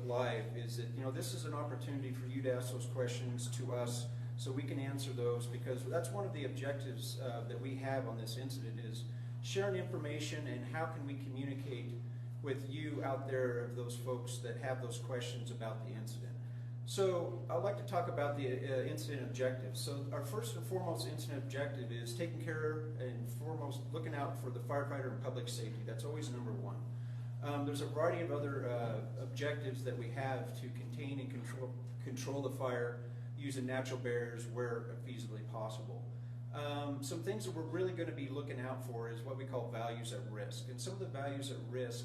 live is that, this is an opportunity for you to ask those questions to us so we can answer those, because that's one of the objectives that we have on this incident, is sharing information and how can we communicate with you out there, of those folks that have those questions about the incident. So I'd like to talk about the incident objectives. So our first and foremost incident objective is taking care and foremost looking out for the firefighter and public safety. That's always number one. There's a variety of other objectives that we have to contain and control the fire using natural barriers where feasibly possible. Some things that we're really going to be looking out for is what we call values at risk. And some of the values at risk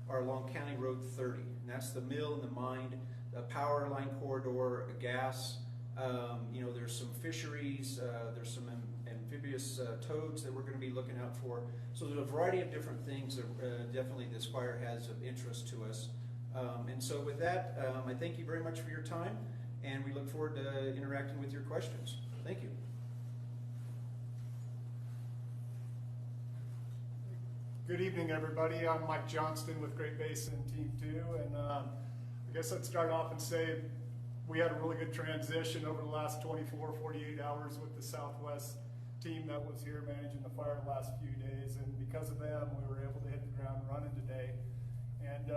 are along County Road 30, and that's the mill and the mine, a power line corridor, a gas, there's some fisheries, there's some amphibious toads that we're going to be looking out for. So there's a variety of different things that definitely this fire has of interest to us. And so with that, I thank you very much for your time, and we look forward to interacting with your questions. Thank you. Good evening, everybody. I'm Mike Johnston with Great Basin Team 2, and I guess I'd start off and say we had a really good transition over the last 24, 48 hours with the Southwest team that was here managing the fire the last few days, and because of them, we were able to hit the ground running today. And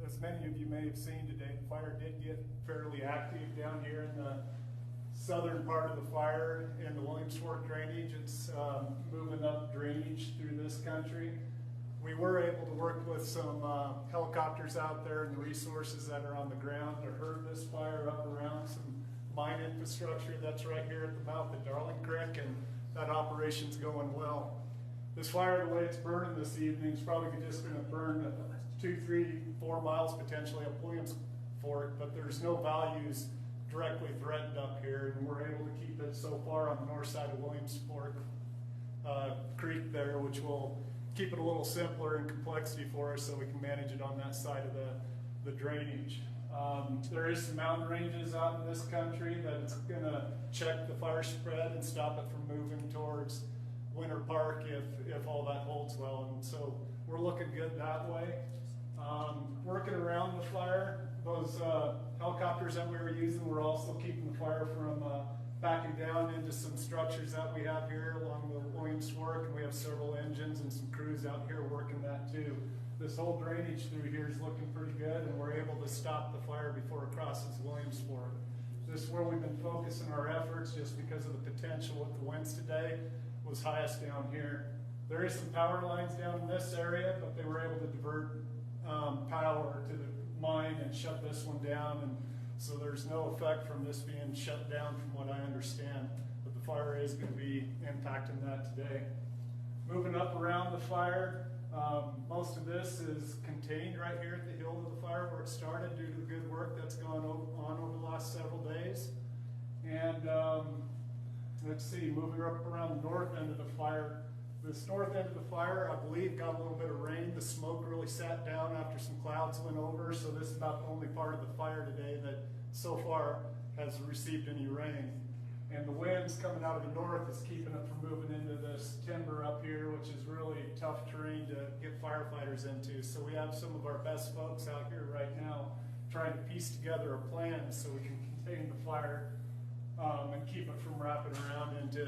as many of you may have seen today, the fire did get fairly active down here in the southern part of the fire in the Williams Fork drainage. It's moving up drainage through this country. We were able to work with some helicopters out there and the resources that are on the ground to herd this fire up around some mine infrastructure that's right here at the mouth of Darling Creek, and that operation's going well. This fire, the way it's burning this evening, is probably just going to burn 2, 3, 4 miles potentially up Williams Fork, but there's no values directly threatened up here, and we're able to keep it so far on the north side of Williams Fork Creek there, which will keep it a little simpler in complexity for us so we can manage it on that side of the drainage. There is some mountain ranges out in this country that it's going to check the fire spread and stop it from moving towards Winter Park if all that holds well, and so we're looking good that way. Working around the fire, those helicopters that we were using were also keeping the fire from backing down into some structures that we have here along the Williams Fork, and we have several engines and some crews out here working that too. This whole drainage through here is looking pretty good, and we're able to stop the fire before it crosses Williams Fork. This is where we've been focusing our efforts, just because of the potential with the winds today was highest down here. There is some power lines down in this area, but they were able to divert power to the mine and shut this one down, and so there's no effect from this being shut down from what I understand, but the fire is going to be impacting that today. Moving up around the fire, most of this is contained right here at the hill of the fire where it started due to the good work that's gone on over the last several days. And let's see, moving up around the north end of the fire. This north end of the fire, I believe, got a little bit of rain. The smoke really sat down after some clouds went over, so this is about the only part of the fire today that so far has received any rain. And the winds coming out of the north is keeping it from moving into this timber up here, which is really tough terrain to get firefighters into. So we have some of our best folks out here right now trying to piece together a plan so we can contain the fire and keep it from wrapping around into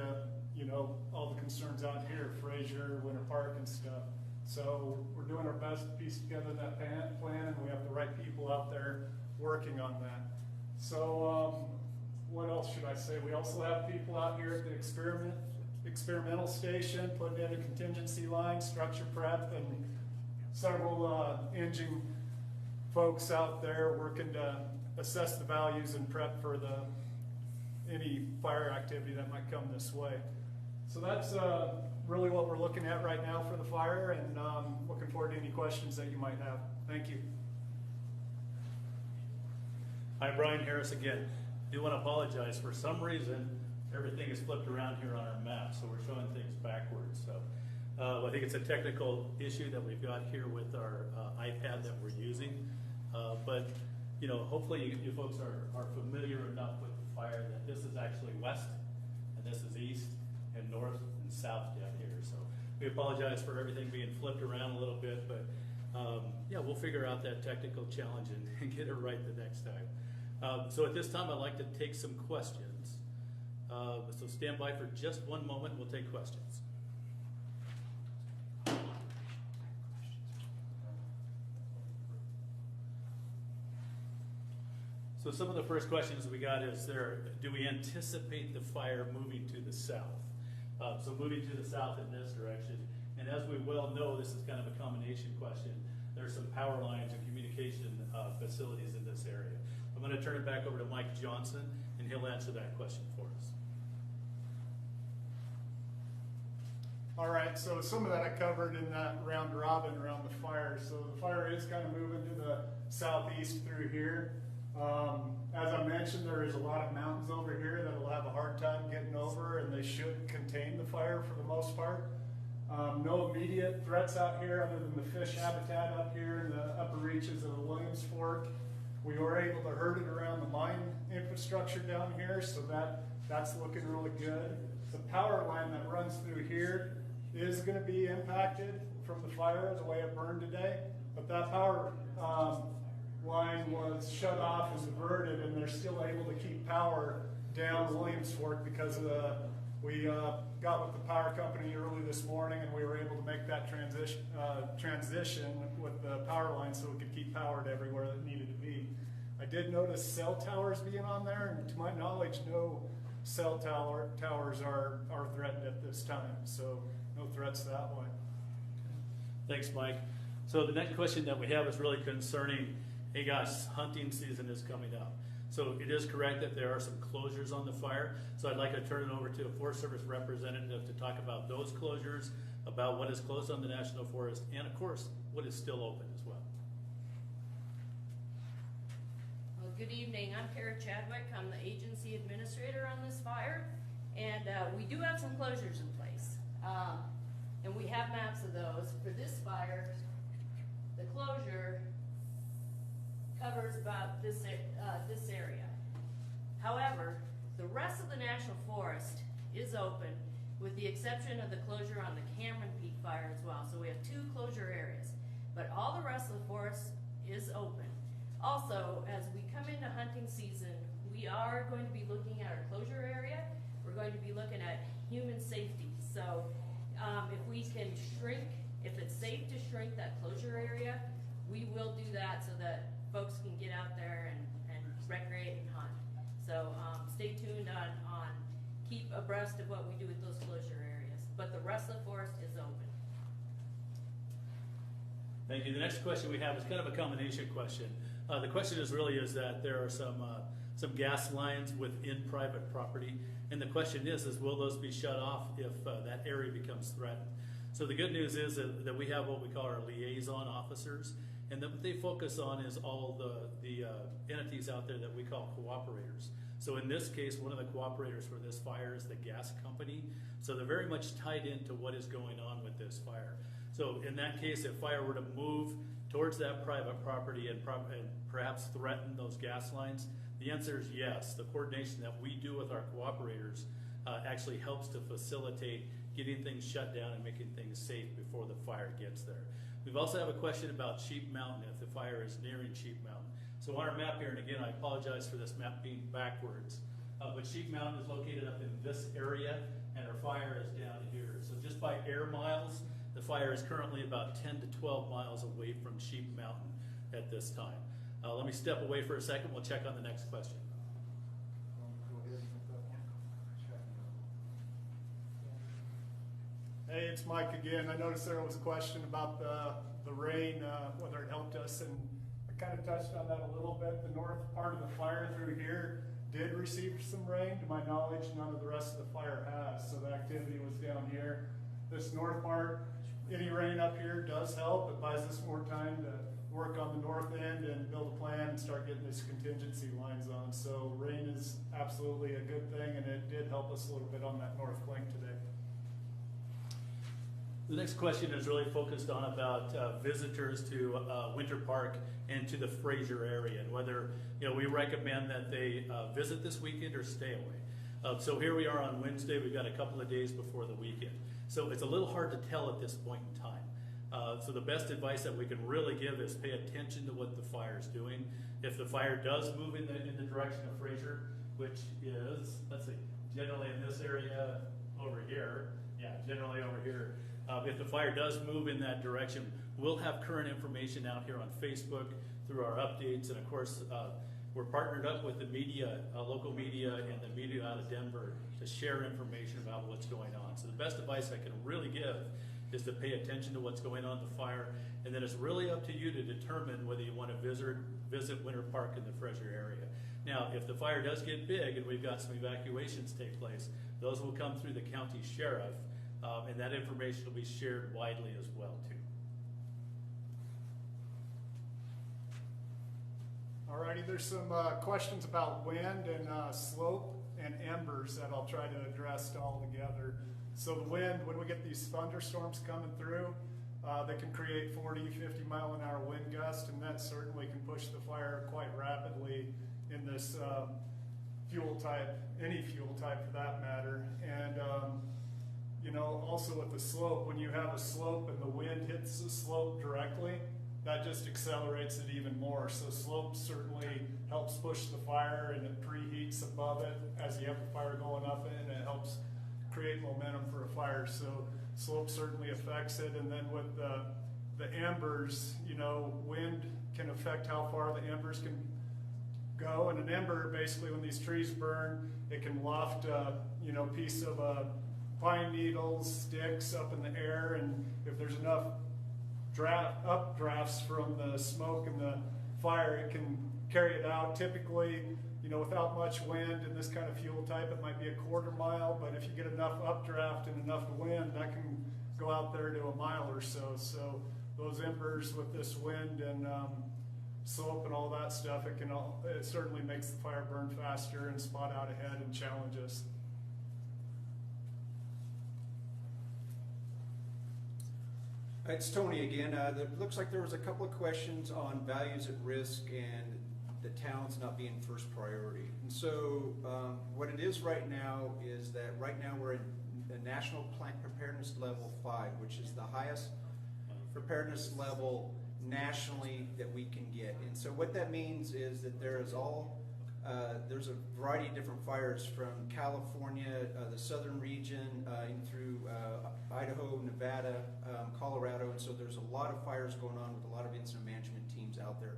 all the concerns out here, Fraser, Winter Park and stuff. So we're doing our best to piece together that plan, and we have the right people out there working on that. So what else should I say? We also have people out here at the experimental station putting in a contingency line, structure prep, and several engine folks out there working to assess the values and prep for any fire activity that might come this way. So that's really what we're looking at right now for the fire, and looking forward to any questions that you might have. Thank you. Hi, Brian Harris again. I do want to apologize. For some reason, everything is flipped around here on our map, so we're showing things backwards. So I think it's a technical issue that we've got here with our iPad that we're using. But hopefully you folks are familiar enough with the fire that this is actually west, and this is east, and north and south down here. So we apologize for everything being flipped around a little bit, but yeah, we'll figure out that technical challenge and get it right the next time. So at this time, I'd like to take some questions. So stand by for just one moment. We'll take questions. So some of the first questions we got is do we anticipate the fire moving to the south? So moving to the south in this direction. And as we well know, this is kind of a combination question. There's some power lines and communication facilities in this area. I'm going to turn it back over to Mike Johnson, and he'll answer that question for us. All right, so some of that I covered in that round robin around the fire. So the fire is kind of moving to the southeast through here. As I mentioned, there is a lot of mountains over here that will have a hard time getting over, and they should contain the fire for the most part. No immediate threats out here other than the fish habitat up here in the upper reaches of the Williams Fork. We were able to herd it around the mine infrastructure down here, so that's looking really good. The power line that runs through here is going to be impacted from the fire, the way it burned today, but that power line was shut off and diverted, and they're still able to keep power down Williams Fork because we got with the power company early this morning, and we were able to make that transition with the power line so we could keep powered everywhere that needed to be. I did notice cell towers being on there, and to my knowledge, no cell towers are threatened at this time, so no threats that way. Thanks, Mike. So the next question that we have is really concerning, hey guys, hunting season is coming up. So it is correct that there are some closures on the fire. So I'd like to turn it over to a Forest Service representative to talk about those closures, about what is closed on the National Forest, and of course, what is still open as well. Well, good evening. I'm Kara Chadwick. I'm the agency administrator on this fire. And we do have some closures in place. And we have maps of those. For this fire, the closure covers about this area. However, the rest of the National Forest is open with the exception of the closure on the Cameron Peak fire as well. So we have 2 closure areas, but all the rest of the forest is open. Also, as we come into hunting season, we are going to be looking at our closure area. We're going to be looking at human safety. So if we can shrink, if it's safe to shrink that closure area, we will do that so that folks can get out there and recreate and hunt. So stay tuned on keep abreast of what we do with those closure areas. But the rest of the forest is open. Thank you. The next question we have is kind of a combination question. The question is that there are some gas lines within private property, and the question is will those be shut off if that area becomes threatened? So the good news is that we have what we call our liaison officers, and what they focus on is all the entities out there that we call cooperators. So in this case, one of the cooperators for this fire is the gas company. So they're very much tied into what is going on with this fire. So in that case, if fire were to move towards that private property and perhaps threaten those gas lines, the answer is yes. The coordination that we do with our cooperators actually helps to facilitate getting things shut down and making things safe before the fire gets there. We've also have a question about Sheep Mountain if the fire is nearing Sheep Mountain. So on our map here, and again, I apologize for this map being backwards, but Sheep Mountain is located up in this area, and our fire is down here. So just by air miles, the fire is currently about 10 to 12 miles away from Sheep Mountain at this time. Let me step away for a second. We'll check on the next question. Hey, it's Mike again. I noticed there was a question about the rain, whether it helped us, and I kind of touched on that a little bit. The north part of the fire through here did receive some rain. To my knowledge, none of the rest of the fire has, so the activity was down here. This north part, any rain up here does help. It buys us more time to work on the north end and build a plan and start getting these contingency lines on. So rain is absolutely a good thing, and it did help us a little bit on that north flank today. The next question is really focused on about visitors to Winter Park and to the Fraser area, and whether we recommend that they visit this weekend or stay away. So here we are on Wednesday. We've got a couple of days before the weekend. So it's a little hard to tell at this point in time. So the best advice that we can really give is pay attention to what the fire is doing. If the fire does move in the direction of Fraser, which is, let's see, generally in this area over here, yeah, generally over here. If the fire does move in that direction, we'll have current information out here on Facebook through our updates, and of course, we're partnered up with the media, local media, and the media out of Denver to share information about what's going on. So the best advice I can really give is to pay attention to what's going on in the fire, and then it's really up to you to determine whether you want to visit Winter Park in the Fraser area. Now, if the fire does get big and we've got some evacuations take place, those will come through the county sheriff, and that information will be shared widely as well too. Alrighty, there's some questions about wind and slope and embers that I'll try to address all together. So the wind, when we get these thunderstorms coming through, they can create 40, 50 mile an hour wind gust, and that certainly can push the fire quite rapidly in this fuel type, any fuel type for that matter. And you know, also with the slope, when you have a slope and the wind hits the slope directly, that just accelerates it even more. So slope certainly helps push the fire, and it preheats above it as you have the fire going up it, and it helps create momentum for a fire. So slope certainly affects it. And then with the embers, you know, wind can affect how far the embers can go. And an ember, basically, when these trees burn, it can loft you know, piece of pine needles, sticks up in the air, and if there's enough updrafts from the smoke and the fire, it can carry it out. Typically, you know, without much wind and this kind of fuel type, it might be a quarter mile, but if you get enough updraft and enough wind, that can go out there to a mile or so. So those embers with this wind and slope and all that stuff, it certainly makes the fire burn faster and spot out ahead and challenge us. It's Tony again. It looks like there was a couple of questions on values at risk and the towns not being first priority. And so what it is right now is that right now we're in the National Plant Preparedness Level 5, which is the highest preparedness level nationally that we can get. And so what that means is that there's a variety of different fires from California, the southern region, in through Idaho, Nevada, Colorado, and so there's a lot of fires going on with a lot of incident management teams out there.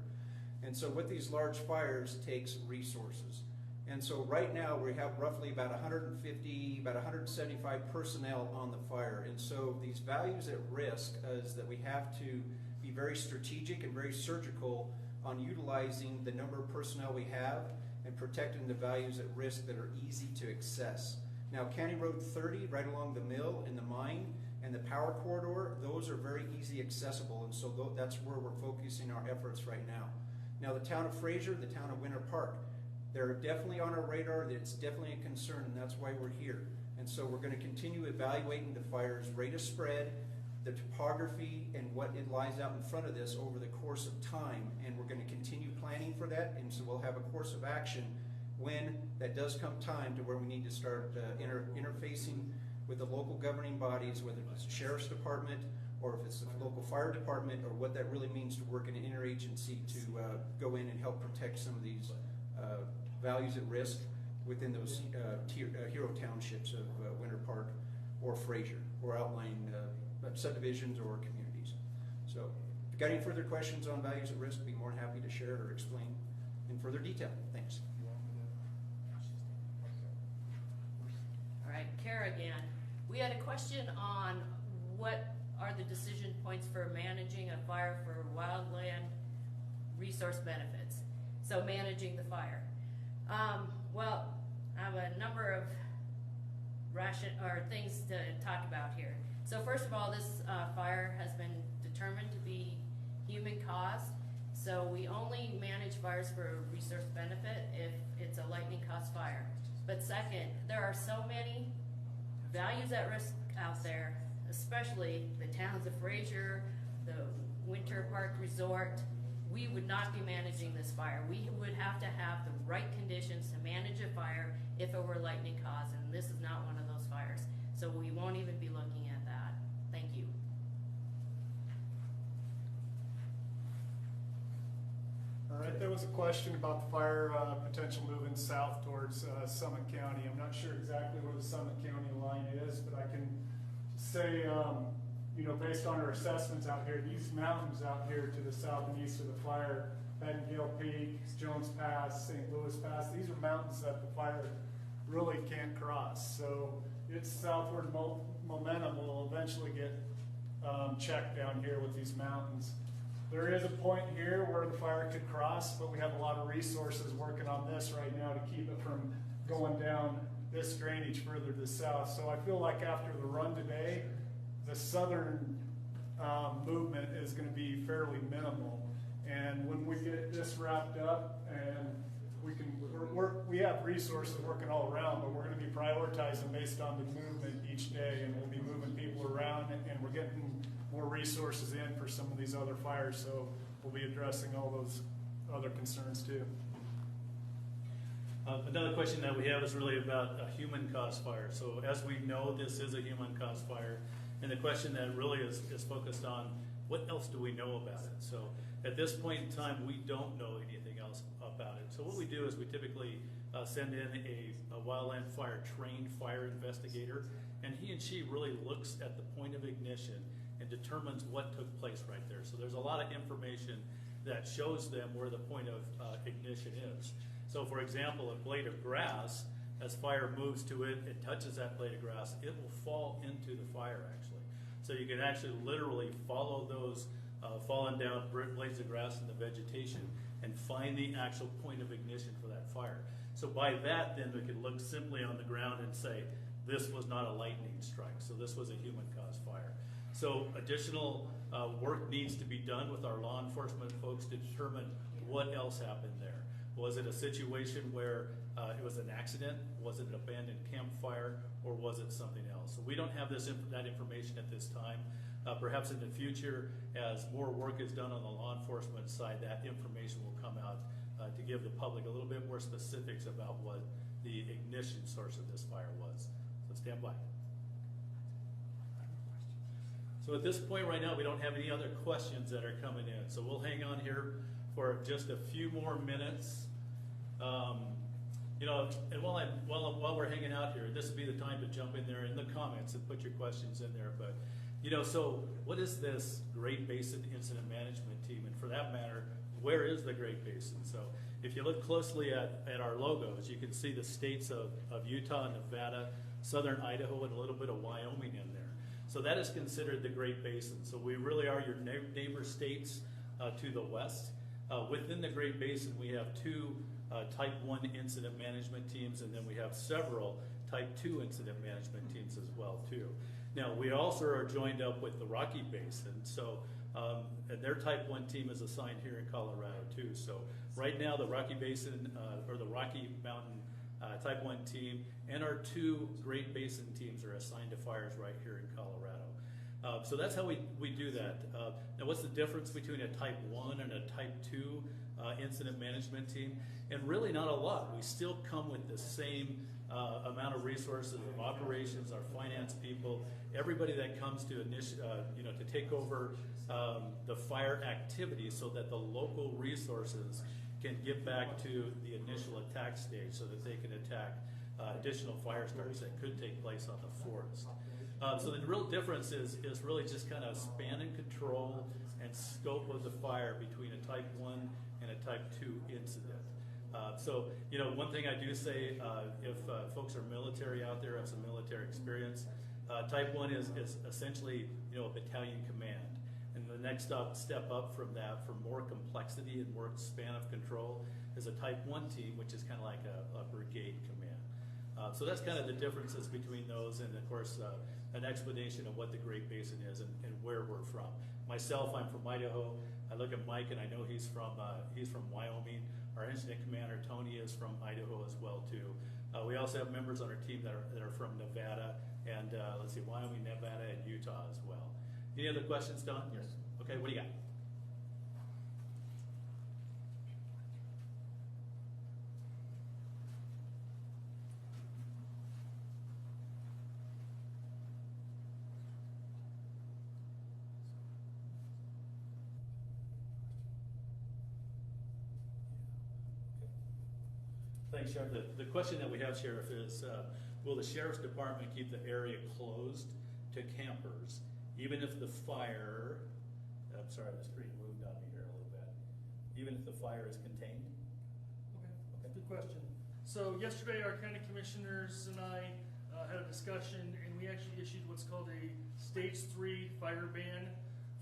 And so with these large fires takes resources. And so right now we have roughly about 150, about 175 personnel on the fire. And so these values at risk is that we have to be very strategic and very surgical on utilizing the number of personnel we have and protecting the values at risk that are easy to access. Now, County Road 30, right along the mill and the mine and the power corridor, those are very easy accessible, and so that's where we're focusing our efforts right now. Now, the town of Fraser, the town of Winter Park, they're definitely on our radar. It's definitely a concern, and that's why we're here. And so we're going to continue evaluating the fire's rate of spread, the topography, and what it lies out in front of this over the course of time, and we're going to continue planning for that, and so we'll have a course of action when that does come time to where we need to start interfacing with the local governing bodies, whether it's the sheriff's department or if it's the local fire department, or what that really means to work in an interagency to go in and help protect some of these values at risk within those hero townships of Winter Park or Fraser, or outlying subdivisions or communities. So if you've got any further questions on values at risk, be more than happy to share or explain in further detail. Thanks. All right, Kara again. We had a question on what are the decision points for managing a fire for wildland resource benefits. So managing the fire. Well, I have a number of things to talk about here. So first of all, this fire has been determined to be human caused. So we only manage fires for resource benefit if it's a lightning caused fire. But second, there are so many values at risk out there, especially the towns of Fraser, the Winter Park Resort. We would not be managing this fire. We would have to have the right conditions to manage a fire if it were lightning caused, and this is not one of those fires. So we won't even be looking at that. Thank you. All right, there was a question about the fire potential moving south towards Summit County. I'm not sure exactly where the Summit County line is, but I can say, you know, based on our assessments out here, these mountains out here to the south and east of the fire, Nightingale Peak, Jones Pass, St. Louis Pass, these are mountains that the fire really can't cross. So its southward momentum will eventually get checked down here with these mountains. There is a point here where the fire could cross, but we have a lot of resources working on this right now to keep it from going down this drainage further to the south. So I feel like after the run today, the southern movement is going to be fairly minimal. And when we get this wrapped up, and we have resources working all around, but we're going to be prioritizing based on the movement each day, and we'll be moving people around, and we're getting more resources in for some of these other fires, so we'll be addressing all those other concerns too. Another question that we have is really about a human-caused fire. So as we know, this is a human-caused fire, and the question that really is focused on what else do we know about it? So at this point in time, we don't know anything else about it. So what we do is we typically send in a wildland fire trained fire investigator, and he and she really looks at the point of ignition and determines what took place right there. So there's a lot of information that shows them where the point of ignition is. So for example, a blade of grass, as fire moves to it, it touches that blade of grass, it will fall into the fire actually. So you can actually literally follow those fallen down blades of grass in the vegetation and find the actual point of ignition for that fire. So by that, then we can look simply on the ground and say, this was not a lightning strike, so this was a human-caused fire. So additional work needs to be done with our law enforcement folks to determine what else happened there. Was it a situation where it was an accident? Was it an abandoned campfire? Or was it something else? So we don't have that information at this time. Perhaps in the future, as more work is done on the law enforcement side, that information will come out to give the public a little bit more specifics about what the ignition source of this fire was. So stand by. So at this point right now, we don't have any other questions that are coming in. So we'll hang on here for just a few more minutes. You know, and while we're hanging out here, this would be the time to jump in there in the comments and put your questions in there. But you know, so what is this Great Basin Incident Management Team? And for that matter, where is the Great Basin? So if you look closely at our logos, you can see the states of Utah, Nevada, southern Idaho, and a little bit of Wyoming in there. So that is considered the Great Basin. So we really are your neighbor states to the west. Within the Great Basin, we have two Type 1 incident management teams, and then we have several Type 2 incident management teams as well too. Now we also are joined up with the Rocky Basin, so and their Type 1 team is assigned here in Colorado too. So right now the Rocky Basin or the Rocky Mountain Type 1 team and our two Great Basin teams are assigned to fires right here in Colorado. So that's how we do that. Now what's the difference between a Type 1 and a Type 2 incident management team? And really not a lot. We still come with the same amount of resources of operations, our finance people, everybody that comes to to take over the fire activity so that the local resources can get back to the initial attack stage so that they can attack additional fire starts that could take place on the forest. So the real difference is really just kind of span and control and scope of the fire between a Type 1 and a Type 2 incident. So, you know, one thing I do say, if folks are military out there, have some military experience, Type 1 is essentially, you know, a battalion command. And the next step up from that, for more complexity and more span of control, is a Type 1 team, which is kind of like a brigade command. So that's kind of the differences between those, and of course, an explanation of what the Great Basin is and where we're from. Myself, I'm from Idaho. I look at Mike, and I know he's from Wyoming. Our incident commander, Tony, is from Idaho as well, too. We also have members on our team that are from Nevada, and let's see, Wyoming, Nevada, and Utah as well. Any other questions, Don? Yes. Okay, what do you got? Thanks, Sheriff. The question that we have, Sheriff, is will the Sheriff's Department keep the area closed to campers, even if the fire, I'm sorry, the screen moved on me here a little bit, even if the fire is contained? Okay, good question. So yesterday, our county commissioners and I had a discussion, and we actually issued what's called a Stage 3 fire ban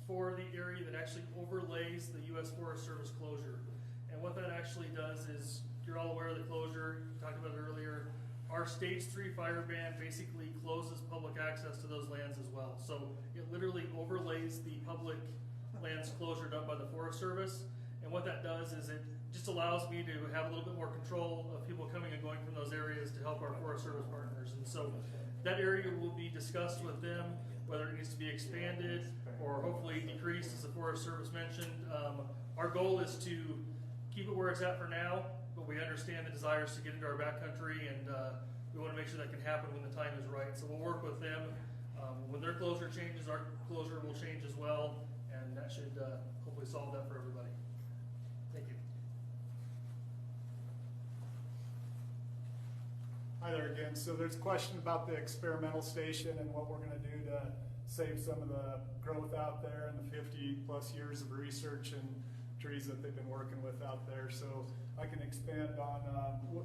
for the area that actually overlays the U.S. Forest Service closure. And what that actually does is, you're all aware of the closure, we talked about it earlier. Our Stage 3 fire ban basically closes public access to those lands as well. So it literally overlays the public lands closure done by the Forest Service. And what that does is it just allows me to have a little bit more control of people coming and going from those areas to help our Forest Service partners. And so that area will be discussed with them, whether it needs to be expanded or hopefully decreased, as the Forest Service mentioned. Our goal is to keep it where it's at for now, but we understand the desires to get into our backcountry, and we want to make sure that can happen when the time is right. So we'll work with them. When their closure changes, our closure will change as well, and that should hopefully solve that for everybody. Thank you. Hi there again. So there's a question about the experimental station and what we're going to do to save some of the growth out there and the 50 plus years of research and trees that they've been working with out there. So I can expand on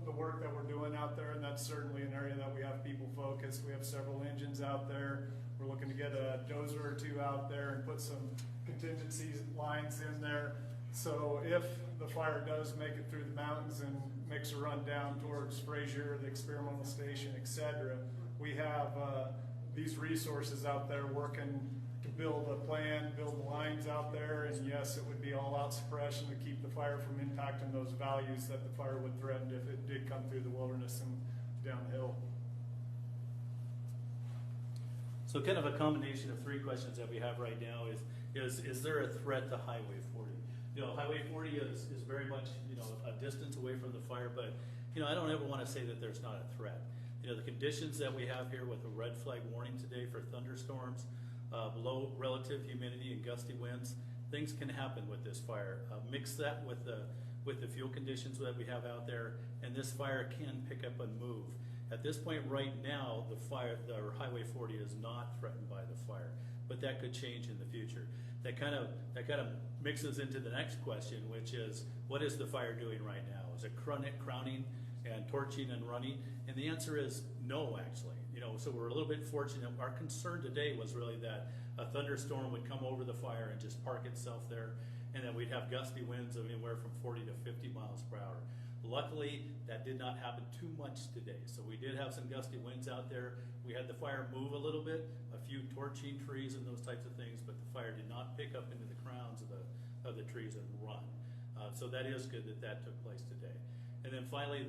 the work that we're doing out there, and that's certainly an area that we have people focused. We have several engines out there. We're looking to get a dozer or two out there and put some contingency lines in there. So if the fire does make it through the mountains and makes a run down towards Frazier, the experimental station, etc., we have these resources out there working to build a plan, build lines out there, and yes, it would be all-out suppression to keep the fire from impacting those values that the fire would threaten if it did come through the wilderness and downhill. So kind of a combination of three questions that we have right now is there a threat to Highway 40? You know, Highway 40 is very much, you know, a distance away from the fire, but, you know, I don't ever want to say that there's not a threat. You know, the conditions that we have here with a red flag warning today for thunderstorms, low relative humidity and gusty winds, things can happen with this fire. Mix that with the fuel conditions that we have out there, and this fire can pick up and move. At this point right now, the Highway 40 is not threatened by the fire, but that could change in the future. That kind of mixes into the next question, which is, what is the fire doing right now? Is it crowning and torching and running? And the answer is no, actually. You know, so we're a little bit fortunate. Our concern today was really that a thunderstorm would come over the fire and just park itself there, and that we'd have gusty winds of anywhere from 40 to 50 miles per hour. Luckily, that did not happen too much today. So we did have some gusty winds out there. We had the fire move a little bit, a few torching trees and those types of things, but the fire did not pick up into the crowns of the trees and run. So that is good that took place today. And then finally,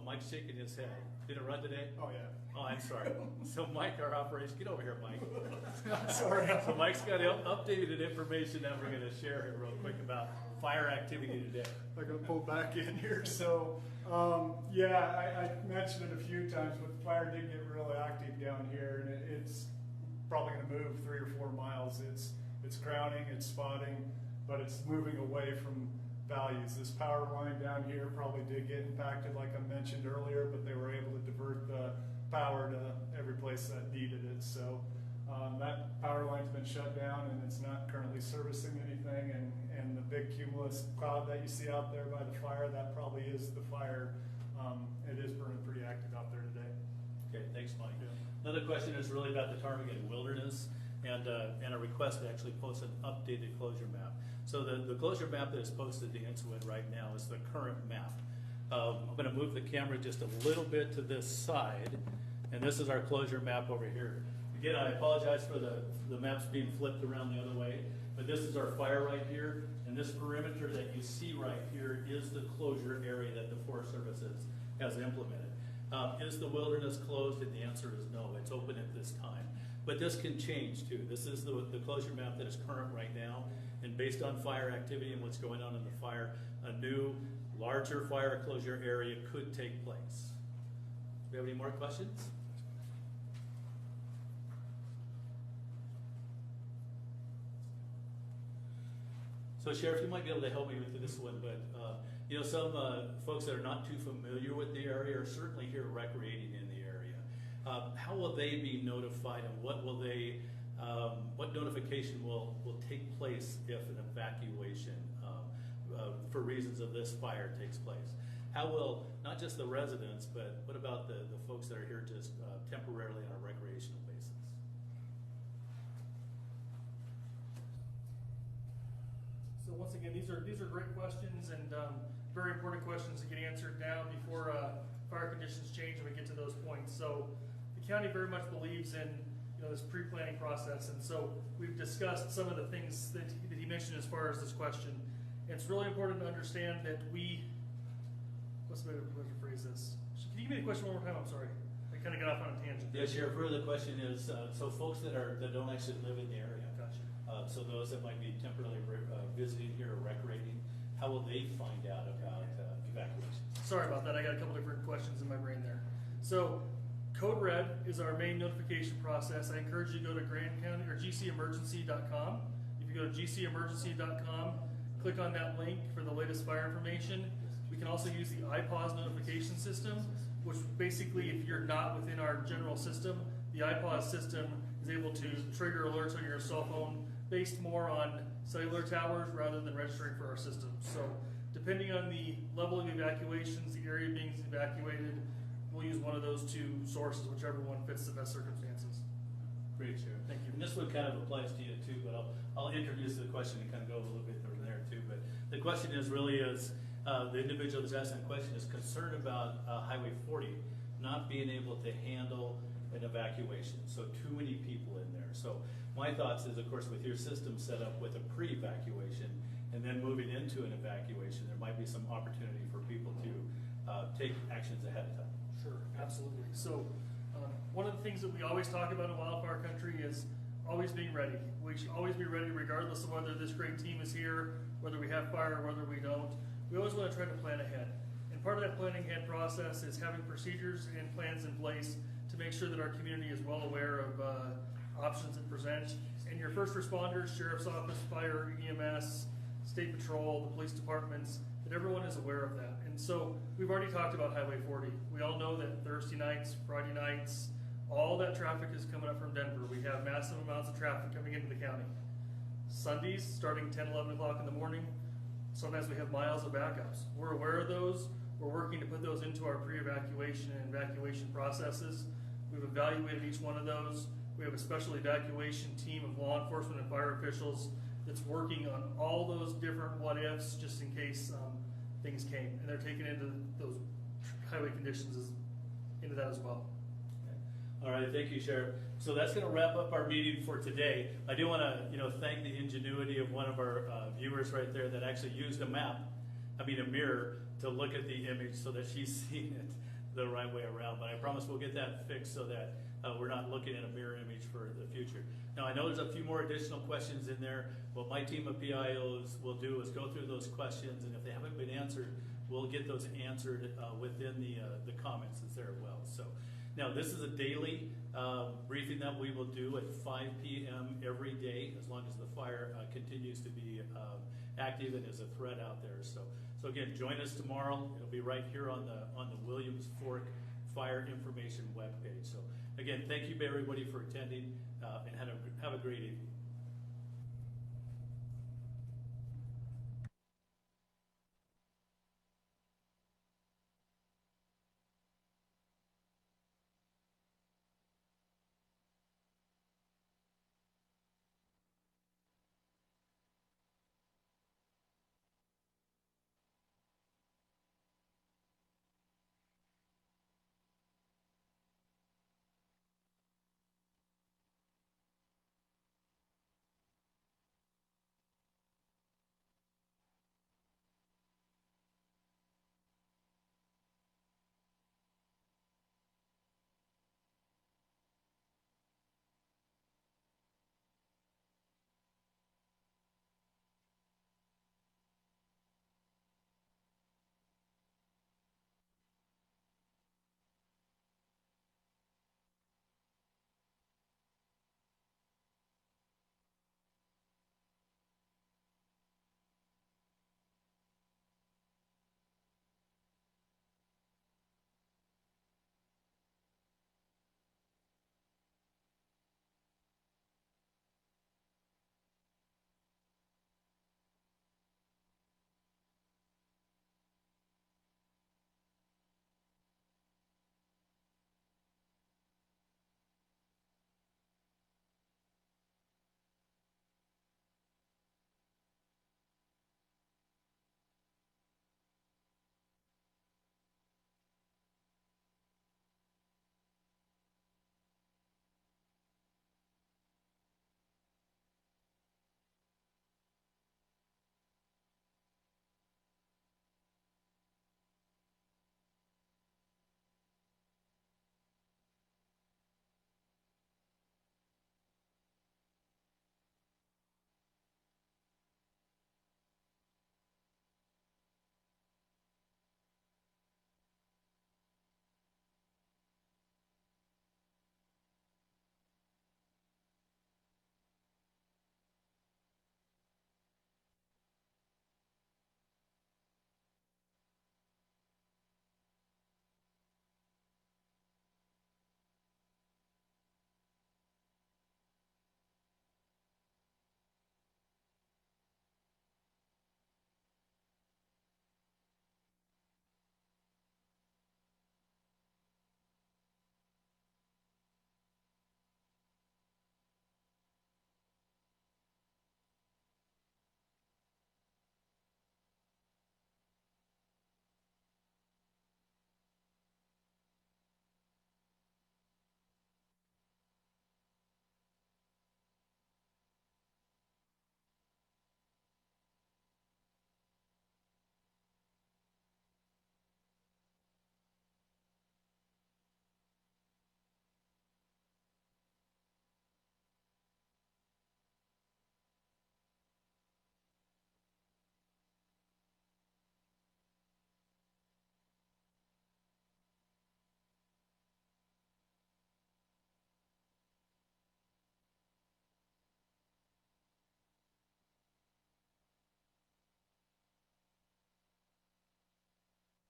Mike's shaking his head. Did it run today? Oh, yeah. Oh, I'm sorry. So Mike, our operation, get over here, Mike. Sorry. So Mike's got updated information that we're going to share here real quick about fire activity today. I got pulled back in here. So, yeah, I mentioned it a few times, but the fire did get really active down here, and it's probably going to move 3 or 4 miles. It's crowning, it's spotting, but it's moving away from values. This power line down here probably did get impacted, like I mentioned earlier, but they were able to divert the power to every place that needed it. So that power line's been shut down, and it's not currently servicing anything. And the big cumulus cloud that you see out there by the fire, that probably is the fire. It is burning pretty active out there today. Okay, thanks, Mike. Yeah. Another question is really about the Ptarmigan Wilderness and a request to actually post an updated closure map. So the closure map that is posted to Insuit right now is the current map. I'm going to move the camera just a little bit to this side, and this is our closure map over here. Again, I apologize for the maps being flipped around the other way, but this is our fire right here, and this perimeter that you see right here is the closure area that the Forest Service has implemented. Is the wilderness closed? And the answer is no, it's open at this time. But this can change too. This is the closure map that is current right now, and based on fire activity and what's going on in the fire, a new, larger fire closure area could take place. Do we have any more questions? So Sheriff, you might be able to help me with this one, but you know, some folks that are not too familiar with the area are certainly here recreating in the area. How will they be notified, and what will they, what notification will take place if an evacuation for reasons of this fire takes place? How will, not just the residents, but what about the folks that are here just temporarily on a recreational basis? So once again, these are great questions and very important questions to get answered now before fire conditions change and we get to those points. So the county very much believes in this pre-planning process, and so we've discussed some of the things that he mentioned as far as this question. And it's really important to understand that what's the way to phrase this? Can you give me the question one more time? I'm sorry. I kind of got off on a tangent. Yeah, Sheriff, really the question is, so folks that don't actually live in the area, Gotcha. so those that might be temporarily visiting here or recreating, how will they find out about evacuation? Sorry about that. I got a couple different questions in my brain there. So Code Red is our main notification process. I encourage you to go to Grand County or gcemergency.com. If you go to gcemergency.com, click on that link for the latest fire information. We can also use the iPause notification system, which basically, if you're not within our general system, the iPause system is able to trigger alerts on your cell phone based more on cellular towers rather than registering for our system. So depending on the level of evacuations, the area being evacuated, we'll use one of those two sources, whichever one fits the best circumstances. Great, Sheriff. Thank you. And this one kind of applies to you too, but I'll introduce the question and kind of go a little bit over there too. But the question is really the individual that's asking the question is concerned about Highway 40 not being able to handle an evacuation. So too many people in there. So my thoughts is, of course, with your system set up with a pre-evacuation and then moving into an evacuation, there might be some opportunity for people to take actions ahead of time. Sure, absolutely. So one of the things that we always talk about in wildfire country is always being ready. We should always be ready regardless of whether this great team is here, whether we have fire, or whether we don't. We always want to try to plan ahead. And part of that planning ahead process is having procedures and plans in place to make sure that our community is well aware of options that present. And your first responders, Sheriff's Office, Fire, EMS, State Patrol, the police departments, that everyone is aware of that. And so we've already talked about Highway 40. We all know that Thursday nights, Friday nights, all that traffic is coming up from Denver. We have massive amounts of traffic coming into the county. Sundays, starting 10, 11 o'clock in the morning, sometimes we have miles of backups. We're aware of those. We're working to put those into our pre-evacuation and evacuation processes. We've evaluated each one of those. We have a special evacuation team of law enforcement and fire officials that's working on all those different what-ifs just in case things came. And they're taking into those highway conditions into that as well. All right, thank you, Sheriff. So that's going to wrap up our meeting for today. I do want to, thank the ingenuity of one of our viewers right there that actually used a mirror to look at the image so that she's seeing it the right way around. But I promise we'll get that fixed so that we're not looking at a mirror image for the future. Now, I know there's a few more additional questions in there. What my team of PIOs will do is go through those questions, and if they haven't been answered, we'll get those answered within the comments that's there as well. So. Now, this is a daily briefing that we will do at 5 p.m. every day, as long as the fire continues to be active and is a threat out there. So again, join us tomorrow. It'll be right here on the Williams Fork Fire Information webpage. So again, thank you everybody for attending, and have a great evening.